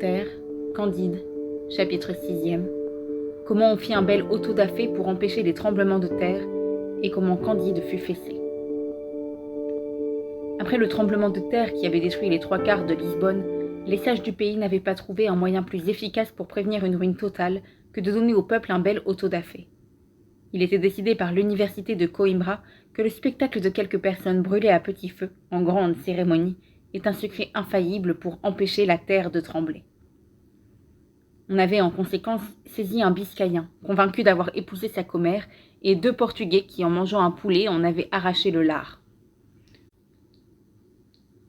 Voltaire, Candide, chapitre 6e. Comment on fit un bel auto-da-fé pour empêcher les tremblements de terre et comment Candide fut fessé. Après le tremblement de terre qui avait détruit les 3/4 de Lisbonne, les sages du pays n'avaient pas trouvé un moyen plus efficace pour prévenir une ruine totale que de donner au peuple un bel auto-da-fé. Il était décidé par l'université de Coimbra que le spectacle de quelques personnes brûlées à petit feu, en grande cérémonie, est un secret infaillible pour empêcher la terre de trembler. On avait en conséquence saisi un Biscayen, convaincu d'avoir épousé sa commère, et 2 Portugais qui, en mangeant un poulet, en avaient arraché le lard.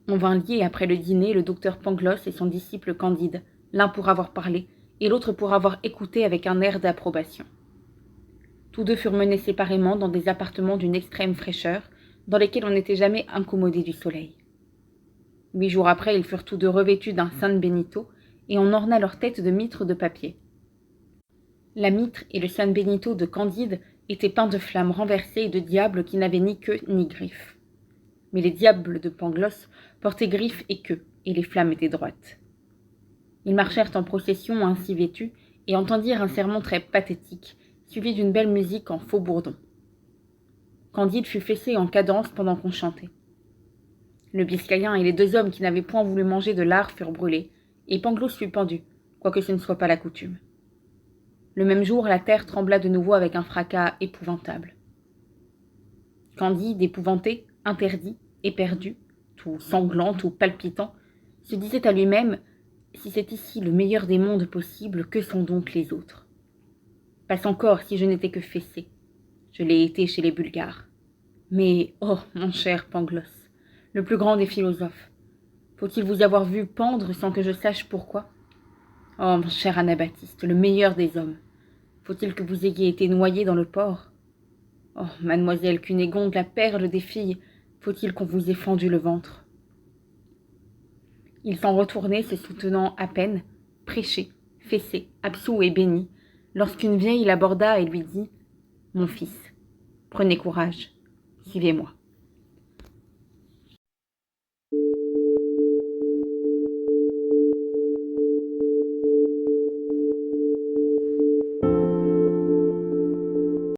On vint lier après le dîner le docteur Pangloss et son disciple Candide, l'un pour avoir parlé, et l'autre pour avoir écouté avec un air d'approbation. Tous deux furent menés séparément dans des appartements d'une extrême fraîcheur, dans lesquels on n'était jamais incommodé du soleil. 8 jours après, ils furent tous deux revêtus d'un San Benito, et on orna leurs têtes de mitres de papier. La mitre et le San Benito de Candide étaient peints de flammes renversées et de diables qui n'avaient ni queue ni griffes. Mais les diables de Pangloss portaient griffes et queue, et les flammes étaient droites. Ils marchèrent en procession ainsi vêtus, et entendirent un sermon très pathétique, suivi d'une belle musique en faux bourdon. Candide fut fessé en cadence pendant qu'on chantait. Le Biscayen et les 2 hommes qui n'avaient point voulu manger de lard furent brûlés, et Pangloss fut pendu, quoique ce ne soit pas la coutume. Le même jour, la terre trembla de nouveau avec un fracas épouvantable. Candide, épouvanté, interdit, éperdu, tout sanglant, tout palpitant, se disait à lui-même « Si c'est ici le meilleur des mondes possibles, que sont donc les autres ? Passe encore si je n'étais que fessé. Je l'ai été chez les Bulgares. Mais, oh, mon cher Pangloss, le plus grand des philosophes, faut-il vous avoir vu pendre sans que je sache pourquoi ? Oh, mon cher Anabaptiste, le meilleur des hommes, faut-il que vous ayez été noyé dans le port ? Oh, mademoiselle Cunégonde, la perle des filles, faut-il qu'on vous ait fendu le ventre ? Il s'en retournait, se soutenant à peine, prêché, fessé, absous et béni, lorsqu'une vieille l'aborda et lui dit « Mon fils, prenez courage, suivez-moi. »